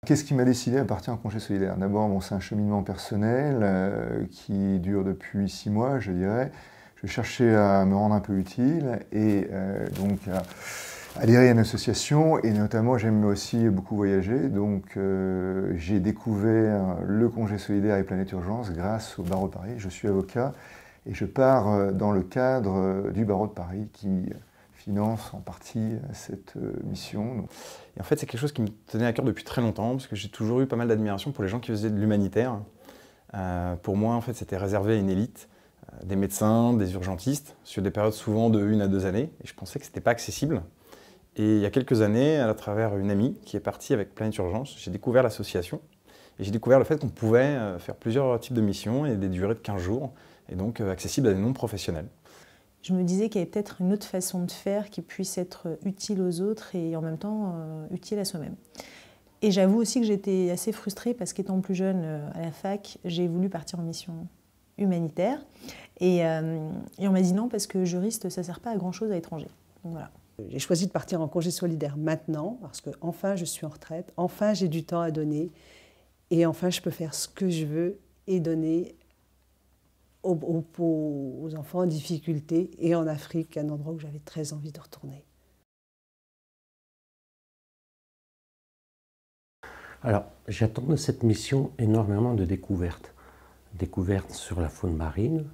Qu'est-ce qui m'a décidé à partir en congé solidaire? D'abord, bon, c'est un cheminement personnel qui dure depuis 6 mois, je dirais. Je cherchais à me rendre un peu utile et donc à adhérer à une association, et notamment j'aime aussi beaucoup voyager, donc j'ai découvert le congé solidaire et Planète Urgence grâce au barreau de Paris. Je suis avocat et je pars dans le cadre du barreau de Paris qui finance en partie cette mission. Et en fait, c'est quelque chose qui me tenait à cœur depuis très longtemps, parce que j'ai toujours eu pas mal d'admiration pour les gens qui faisaient de l'humanitaire. Pour moi, en fait, c'était réservé à une élite, des médecins, des urgentistes, sur des périodes souvent de 1 à 2 années, et je pensais que ce n'était pas accessible. Et il y a quelques années, à travers une amie qui est partie avec Planète Urgence, j'ai découvert l'association, et j'ai découvert le fait qu'on pouvait faire plusieurs types de missions et des durées de 15 jours, et donc accessibles à des non-professionnels. Je me disais qu'il y avait peut-être une autre façon de faire qui puisse être utile aux autres et en même temps utile à soi-même. Et j'avoue aussi que j'étais assez frustrée parce qu'étant plus jeune à la fac, j'ai voulu partir en mission humanitaire. Et on m'a dit non parce que juriste, ça ne sert pas à grand-chose à l'étranger. Donc voilà. J'ai choisi de partir en congé solidaire maintenant parce que enfin je suis en retraite, enfin j'ai du temps à donner et enfin je peux faire ce que je veux et donner aux enfants en difficulté et en Afrique, un endroit où j'avais très envie de retourner. Alors, j'attends de cette mission énormément de découvertes. Découvertes sur la faune marine,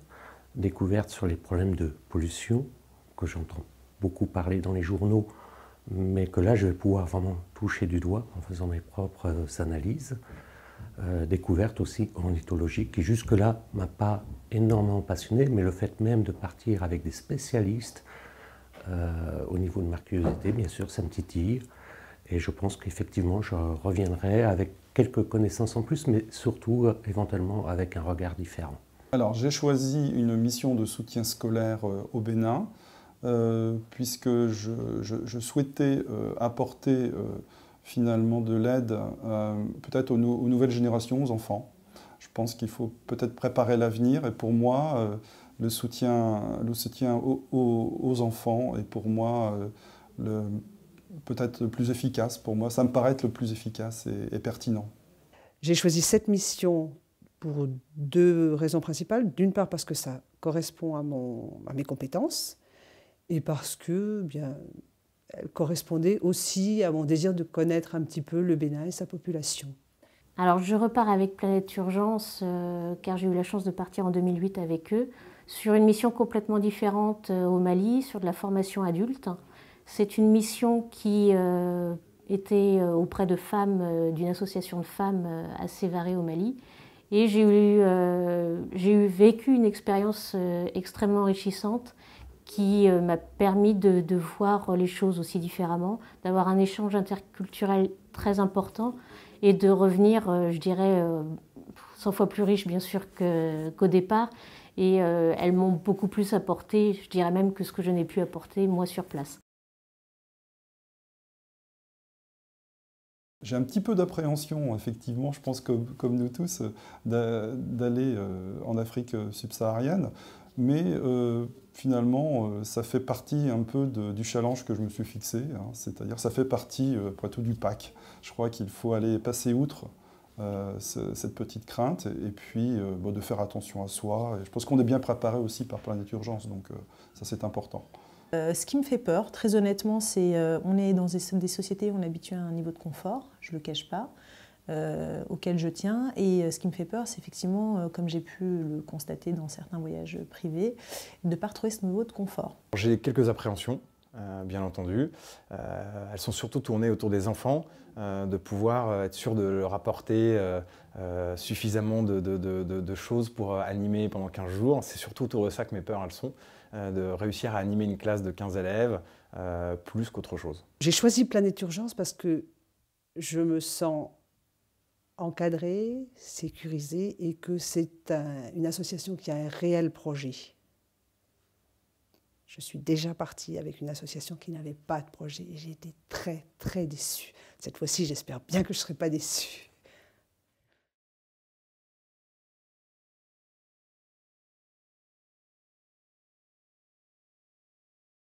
découvertes sur les problèmes de pollution, que j'entends beaucoup parler dans les journaux, mais que là je vais pouvoir vraiment toucher du doigt en faisant mes propres analyses. Découverte aussi ornithologique qui jusque-là m'a pas énormément passionné, mais le fait même de partir avec des spécialistes au niveau de ma curiosité, bien sûr, ça me titille. Et je pense qu'effectivement, je reviendrai avec quelques connaissances en plus, mais surtout éventuellement avec un regard différent. Alors, j'ai choisi une mission de soutien scolaire au Bénin, puisque je souhaitais apporter finalement de l'aide peut-être aux nouvelles générations, aux enfants. Je pense qu'il faut peut-être préparer l'avenir et pour moi, le soutien aux enfants est pour moi peut-être le plus efficace. Pour moi, ça me paraît être le plus efficace et pertinent. J'ai choisi cette mission pour 2 raisons principales. D'une part parce que ça correspond à mes compétences et parce que elle correspondait aussi à mon désir de connaître un petit peu le Bénin et sa population. Alors je repars avec Planète Urgence car j'ai eu la chance de partir en 2008 avec eux sur une mission complètement différente au Mali, sur de la formation adulte. C'est une mission qui était auprès de femmes, d'une association de femmes à Sévaré au Mali. Et j'ai vécu une expérience extrêmement enrichissante qui m'a permis de voir les choses aussi différemment, d'avoir un échange interculturel très important et de revenir, je dirais, 100 fois plus riche bien sûr qu'au départ. Et elles m'ont beaucoup plus apporté, je dirais même que ce que je n'ai pu apporter moi sur place. J'ai un petit peu d'appréhension, effectivement, je pense comme nous tous, d'aller en Afrique subsaharienne, mais finalement, ça fait partie un peu du challenge que je me suis fixé, hein, c'est-à-dire ça fait partie, après tout, du pack. Je crois qu'il faut aller passer outre cette petite crainte et puis de faire attention à soi. Et je pense qu'on est bien préparé aussi par Planète Urgence, donc ça c'est important. Ce qui me fait peur, très honnêtement, c'est on est dans des sociétés où on est habitué à un niveau de confort, je ne le cache pas, auquel je tiens. Et ce qui me fait peur, c'est effectivement, comme j'ai pu le constater dans certains voyages privés, de ne pas retrouver ce niveau de confort. J'ai quelques appréhensions, bien entendu. Elles sont surtout tournées autour des enfants, de pouvoir être sûr de leur apporter suffisamment de choses pour animer pendant 15 jours. C'est surtout autour de ça que mes peurs elles sont. De réussir à animer une classe de 15 élèves, plus qu'autre chose. J'ai choisi Planète Urgence parce que je me sens encadrée, sécurisée et que c'est une association qui a un réel projet. Je suis déjà partie avec une association qui n'avait pas de projet et j'ai été très, très déçue. Cette fois-ci, j'espère bien que je ne serai pas déçue.